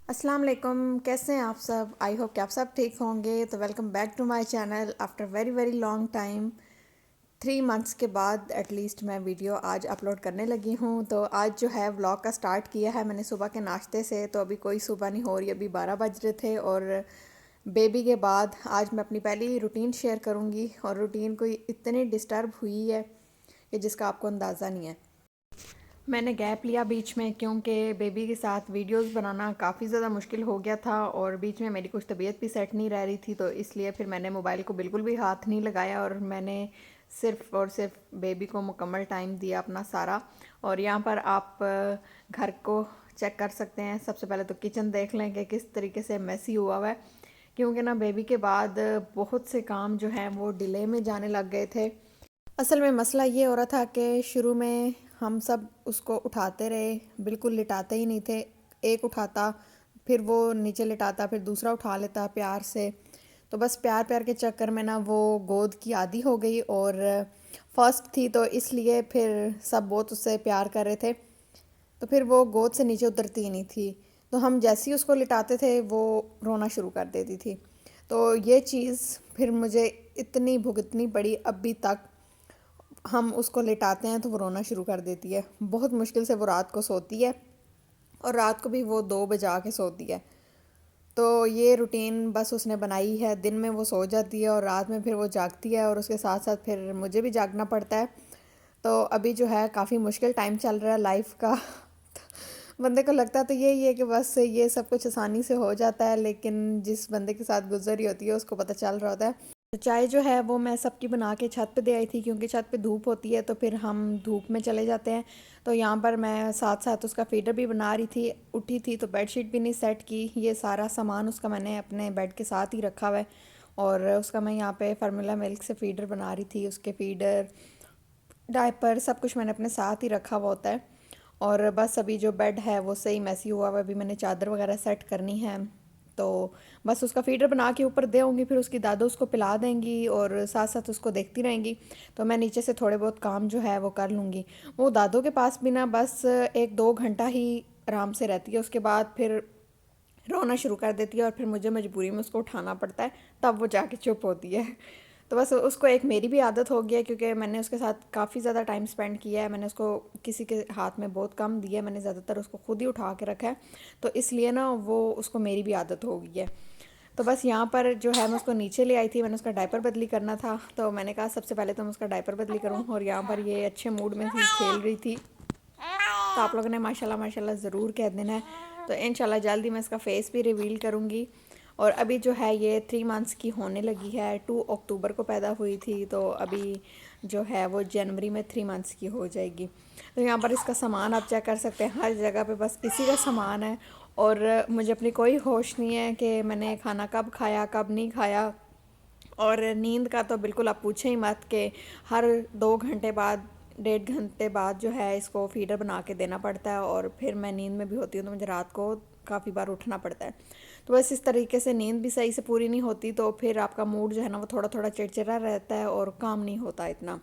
अस्सलाम वालेकुम। कैसे हैं आप सब? आई होप कि आप सब ठीक होंगे। तो welcome back to my channel after very very long time. 3 months के बाद एटलीस्ट मैं वीडियो आज अपलोड करने लगी हूँ। तो आज जो है व्लॉग का स्टार्ट किया है मैंने सुबह के नाश्ते से। तो अभी कोई सुबह नहीं हो रही, अभी 12 बज रहे थे। और बेबी के बाद आज मैं अपनी पहली रूटीन शेयर करूँगी। और रूटीन कोई इतनी डिस्टर्ब हुई है कि जिसका आपको अंदाज़ा नहीं है। मैंने गैप लिया बीच में क्योंकि बेबी के साथ वीडियोस बनाना काफ़ी ज़्यादा मुश्किल हो गया था और बीच में मेरी कुछ तबीयत भी सेट नहीं रह रही थी। तो इसलिए फिर मैंने मोबाइल को बिल्कुल भी हाथ नहीं लगाया और मैंने सिर्फ़ और सिर्फ बेबी को मुकम्मल टाइम दिया अपना सारा। और यहाँ पर आप घर को चेक कर सकते हैं। सबसे पहले तो किचन देख लें कि किस तरीके से मेसी हुआ हुआ है, क्योंकि ना बेबी के बाद बहुत से काम जो हैं वो डिले में जाने लग गए थे। असल में मसला ये हो रहा था कि शुरू में हम सब उसको उठाते रहे, बिल्कुल लिटाते ही नहीं थे। एक उठाता, फिर वो नीचे लिटाता, फिर दूसरा उठा लेता प्यार से। तो बस प्यार प्यार के चक्कर में ना वो गोद की आदी हो गई। और फर्स्ट थी तो इसलिए फिर सब बहुत उससे प्यार कर रहे थे। तो फिर वो गोद से नीचे उतरती ही नहीं थी। तो हम जैसे ही उसको लिटाते थे वो रोना शुरू कर देती थी। तो ये चीज़ फिर मुझे इतनी भुगतनी पड़ी। अभी तक हम उसको लिटाते हैं तो वो रोना शुरू कर देती है। बहुत मुश्किल से वो रात को सोती है और रात को भी वो 2 बजे आके सोती है। तो ये रूटीन बस उसने बनाई है। दिन में वो सो जाती है और रात में फिर वो जागती है और उसके साथ साथ फिर मुझे भी जागना पड़ता है। तो अभी जो है काफ़ी मुश्किल टाइम चल रहा है लाइफ का। बंदे को लगता तो यही है कि बस ये सब कुछ आसानी से हो जाता है, लेकिन जिस बंदे के साथ गुजरी होती है उसको पता चल रहा होता है। तो चाय जो है वो मैं सबकी बना के छत पे दे आई थी, क्योंकि छत पे धूप होती है तो फिर हम धूप में चले जाते हैं। तो यहाँ पर मैं साथ साथ उसका फीडर भी बना रही थी। उठी थी तो बेडशीट भी नहीं सेट की। ये सारा सामान उसका मैंने अपने बेड के साथ ही रखा हुआ है। और उसका मैं यहाँ पे फार्मूला मिल्क से फीडर बना रही थी। उसके फीडर, डायपर, सब कुछ मैंने अपने साथ ही रखा हुआ होता है। और बस अभी जो बेड है वो सही मैसी हुआ हुआ है। अभी मैंने चादर वगैरह सेट करनी है। तो बस उसका फीडर बना के ऊपर दे आऊँगी, फिर उसकी दादू उसको पिला देंगी और साथ साथ उसको देखती रहेंगी। तो मैं नीचे से थोड़े बहुत काम जो है वो कर लूँगी। वो दादू के पास भी ना बस 1-2 घंटा ही आराम से रहती है। उसके बाद फिर रोना शुरू कर देती है और फिर मुझे मजबूरी में उसको उठाना पड़ता है, तब वो जाके चुप होती है। तो बस उसको एक मेरी भी आदत हो गई है, क्योंकि मैंने उसके साथ काफ़ी ज़्यादा टाइम स्पेंड किया है। मैंने उसको किसी के हाथ में बहुत कम दिया है, मैंने ज़्यादातर उसको खुद ही उठा के रखा है। तो इसलिए ना वो उसको मेरी भी आदत हो गई है। तो बस यहाँ पर जो है मैं उसको नीचे ले आई थी। मैंने उसका डायपर बदली करना था, तो मैंने कहा सबसे पहले तो मैं उसका डायपर बदली करूँ। और यहाँ पर ये अच्छे मूड में थी, खेल रही थी। तो आप लोगों ने माशाल्लाह माशाल्लाह ज़रूर कह देना है। तो इंशाल्लाह जल्दी मैं इसका फ़ेस भी रिवील करूँगी। और अभी जो है ये 3 मंथ्स की होने लगी है। 2 अक्टूबर को पैदा हुई थी, तो अभी जो है वो जनवरी में 3 मंथ्स की हो जाएगी। तो यहाँ पर इसका सामान आप चेक कर सकते हैं, हर जगह पे बस इसी का सामान है। और मुझे अपनी कोई होश नहीं है कि मैंने खाना कब खाया कब नहीं खाया। और नींद का तो बिल्कुल आप पूछें ही मत कि हर 2 घंटे बाद, 1.5 घंटे बाद जो है इसको फीडर बना के देना पड़ता है। और फिर मैं नींद में भी होती हूँ तो मुझे रात को काफ़ी बार उठना पड़ता है। तो बस इस तरीके से नींद भी सही से पूरी नहीं होती, तो फिर आपका मूड जो है ना वो थोड़ा थोड़ा चिड़चिड़ा रहता है और काम नहीं होता इतना।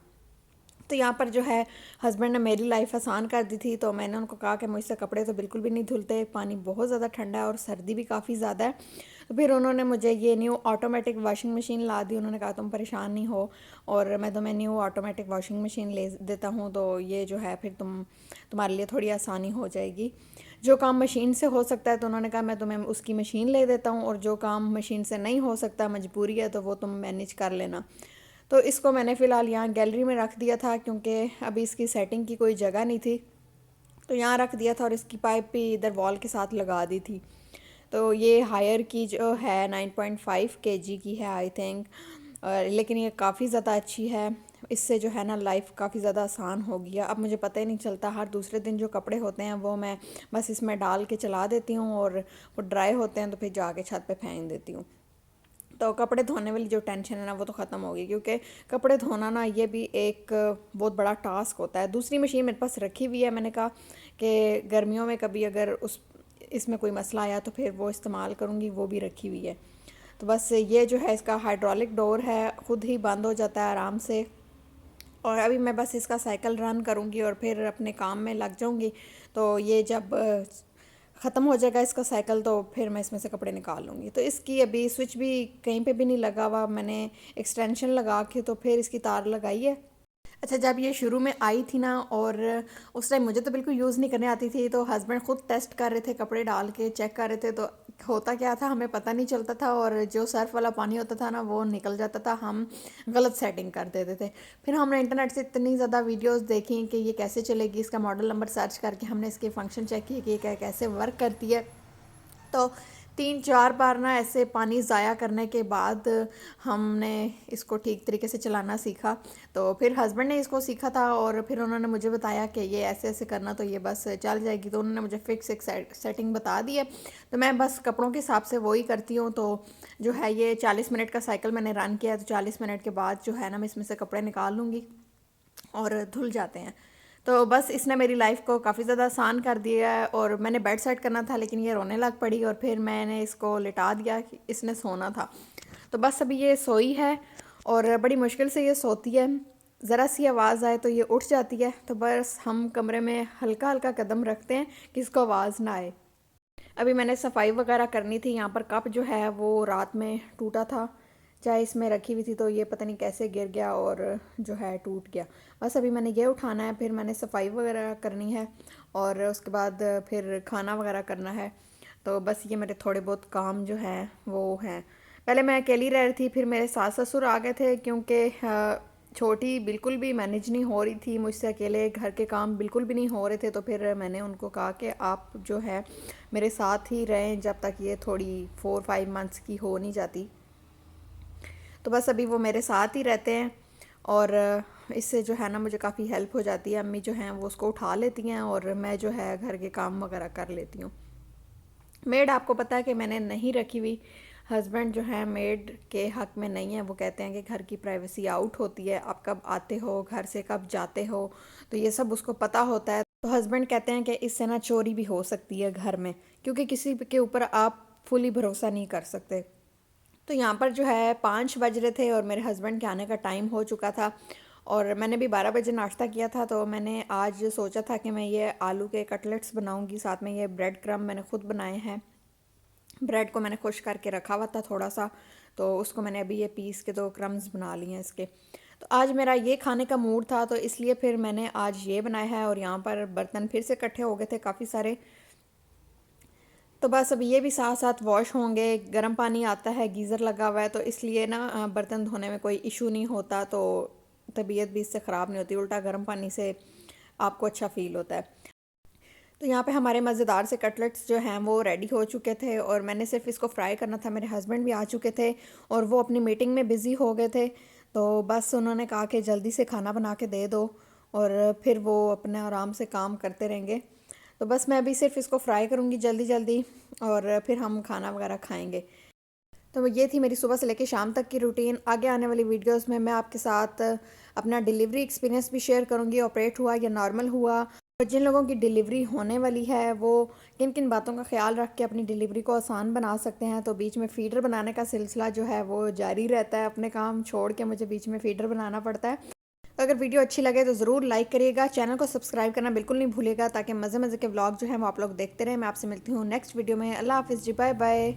तो यहाँ पर जो है हस्बैंड ने मेरी लाइफ आसान कर दी थी। तो मैंने उनको कहा कि मुझसे कपड़े तो बिल्कुल भी नहीं धुलते, पानी बहुत ज़्यादा ठंडा है और सर्दी भी काफ़ी ज़्यादा है। तो फिर उन्होंने मुझे ये न्यू ऑटोमेटिक वॉशिंग मशीन ला दी। उन्होंने कहा तुम परेशान नहीं हो और मैं तुम्हें न्यू ऑटोमेटिक वॉशिंग मशीन ले देता हूँ, तो ये जो है फिर तुम्हारे लिए थोड़ी आसानी हो जाएगी। जो काम मशीन से हो सकता है तो उन्होंने कहा मैं तुम्हें उसकी मशीन ले देता हूँ, और जो काम मशीन से नहीं हो सकता, मजबूरी है, तो वो तुम मैनेज कर लेना। तो इसको मैंने फ़िलहाल यहाँ गैलरी में रख दिया था, क्योंकि अभी इसकी सेटिंग की कोई जगह नहीं थी। तो यहाँ रख दिया था और इसकी पाइप भी इधर वॉल के साथ लगा दी थी। तो ये हायर की जो है 9.5 kg की है आई थिंक। लेकिन ये काफ़ी ज़्यादा अच्छी है। इससे जो है ना लाइफ काफ़ी ज़्यादा आसान हो गया। अब मुझे पता ही नहीं चलता, हर दूसरे दिन जो कपड़े होते हैं वो मैं बस इसमें डाल के चला देती हूँ और वो ड्राई होते हैं तो फिर जाके छत पे फेंक देती हूँ। तो कपड़े धोने वाली जो टेंशन है ना वो तो ख़त्म हो गई, क्योंकि कपड़े धोना ना ये भी एक बहुत बड़ा टास्क होता है। दूसरी मशीन मेरे पास रखी हुई है। मैंने कहा कि गर्मियों में कभी अगर उस इसमें कोई मसला आया तो फिर वो इस्तेमाल करूँगी, वो भी रखी हुई है। तो बस ये जो है इसका हाइड्रोलिक डोर है, ख़ुद ही बंद हो जाता है आराम से। और अभी मैं बस इसका साइकिल रन करूँगी और फिर अपने काम में लग जाऊँगी। तो ये जब ख़त्म हो जाएगा इसका साइकिल तो फिर मैं इसमें से कपड़े निकाल लूँगी। तो इसकी अभी स्विच भी कहीं पे भी नहीं लगा हुआ, मैंने एक्सटेंशन लगा के तो फिर इसकी तार लगाई है। अच्छा, जब ये शुरू में आई थी ना, और उस टाइम मुझे तो बिल्कुल यूज़ नहीं करने आती थी, तो हस्बैंड ख़ुद टेस्ट कर रहे थे, कपड़े डाल के चेक कर रहे थे, तो होता क्या था हमें पता नहीं चलता था, और जो सर्फ वाला पानी होता था ना वो निकल जाता था, हम गलत सेटिंग कर देते थे। फिर हमने इंटरनेट से इतनी ज़्यादा वीडियोस देखी कि ये कैसे चलेगी, इसका मॉडल नंबर सर्च करके हमने इसके फंक्शन चेक किए कि ये कैसे वर्क करती है। तो 3-4 बार ना ऐसे पानी ज़ाया करने के बाद हमने इसको ठीक तरीके से चलाना सीखा। तो फिर हस्बैंड ने इसको सीखा था और फिर उन्होंने मुझे बताया कि ये ऐसे ऐसे करना तो ये बस चल जाएगी। तो उन्होंने मुझे फ़िक्स एक सेटिंग बता दी है, तो मैं बस कपड़ों के हिसाब से वही करती हूँ। तो जो है ये 40 मिनट का साइकिल मैंने रन किया है, तो 40 मिनट के बाद जो है ना मैं इसमें से कपड़े निकाल लूँगी और धुल जाते हैं। तो बस इसने मेरी लाइफ को काफ़ी ज़्यादा आसान कर दिया है। और मैंने बेड सेट करना था लेकिन ये रोने लग पड़ी और फिर मैंने इसको लिटा दिया कि इसने सोना था। तो बस अभी ये सोई है और बड़ी मुश्किल से ये सोती है, ज़रा सी आवाज़ आए तो ये उठ जाती है। तो बस हम कमरे में हल्का हल्का कदम रखते हैं कि इसको आवाज़ ना आए। अभी मैंने सफाई वगैरह करनी थी, यहाँ पर कप जो है वो रात में टूटा था, चाय इसमें रखी हुई थी, तो ये पता नहीं कैसे गिर गया और जो है टूट गया। बस अभी मैंने ये उठाना है, फिर मैंने सफाई वगैरह करनी है और उसके बाद फिर खाना वगैरह करना है। तो बस ये मेरे थोड़े बहुत काम जो हैं वो हैं। पहले मैं अकेली रह रही थी, फिर मेरे सास ससुर आ गए थे क्योंकि छोटी बिल्कुल भी मैनेज नहीं हो रही थी मुझसे, अकेले घर के काम बिल्कुल भी नहीं हो रहे थे। तो फिर मैंने उनको कहा कि आप जो है मेरे साथ ही रहें जब तक ये थोड़ी 4-5 मंथ्स की हो नहीं जाती। तो बस अभी वो मेरे साथ ही रहते हैं और इससे जो है ना मुझे काफ़ी हेल्प हो जाती है। अम्मी जो हैं वो उसको उठा लेती हैं और मैं जो है घर के काम वगैरह कर लेती हूँ। मेड आपको पता है कि मैंने नहीं रखी हुई। हस्बैंड जो है मेड के हक में नहीं है, वो कहते हैं कि घर की प्राइवेसी आउट होती है, आप कब आते हो घर से कब जाते हो, तो ये सब उसको पता होता है। तो हस्बैंड कहते हैं कि इससे ना चोरी भी हो सकती है घर में, क्योंकि किसी के ऊपर आप फुली भरोसा नहीं कर सकते। तो यहाँ पर जो है 5 बज रहे थे और मेरे हस्बैंड के आने का टाइम हो चुका था और मैंने भी 12 बजे नाश्ता किया था। तो मैंने आज सोचा था कि मैं ये आलू के कटलेट्स बनाऊंगी, साथ में ये ब्रेड क्रम्ब मैंने खुद बनाए हैं। ब्रेड को मैंने खुश करके रखा हुआ था थोड़ा सा, तो उसको मैंने अभी ये पीस के 2 क्रम्स बना लिए हैं इसके। तो आज मेरा ये खाने का मूड था तो इसलिए फिर मैंने आज ये बनाया है। और यहाँ पर बर्तन फिर से इकट्ठे हो गए थे काफ़ी सारे, तो बस अब ये भी साथ साथ वॉश होंगे। गर्म पानी आता है, गीज़र लगा हुआ है, तो इसलिए ना बर्तन धोने में कोई इशू नहीं होता, तो तबीयत भी इससे ख़राब नहीं होती, उल्टा गर्म पानी से आपको अच्छा फ़ील होता है। तो यहाँ पे हमारे मज़ेदार से कटलेट्स जो हैं वो रेडी हो चुके थे और मैंने सिर्फ इसको फ्राई करना था। मेरे हस्बैंड भी आ चुके थे और वो अपनी मीटिंग में बिज़ी हो गए थे, तो बस उन्होंने कहा कि जल्दी से खाना बना के दे दो और फिर वो अपने आराम से काम करते रहेंगे। तो बस मैं अभी सिर्फ इसको फ्राई करूँगी जल्दी जल्दी और फिर हम खाना वगैरह खाएँगे। तो ये थी मेरी सुबह से लेकर शाम तक की रूटीन। आगे आने वाली वीडियोस में मैं आपके साथ अपना डिलीवरी एक्सपीरियंस भी शेयर करूँगी, ऑपरेट हुआ या नॉर्मल हुआ। और जिन लोगों की डिलीवरी होने वाली है वो किन किन बातों का ख्याल रख के अपनी डिलीवरी को आसान बना सकते हैं। तो बीच में फ़ीडर बनाने का सिलसिला जो है वो जारी रहता है, अपने काम छोड़ के मुझे बीच में फ़ीडर बनाना पड़ता है। तो अगर वीडियो अच्छी लगे तो ज़रूर लाइक करिएगा, चैनल को सब्सक्राइब करना बिल्कुल नहीं भूलिएगा, ताकि मज़े मज़े के व्लॉग जो है वो आप लोग देखते रहें। मैं आपसे मिलती हूँ नेक्स्ट वीडियो में। अल्लाह हाफ़िज़ जी, बाय बाय।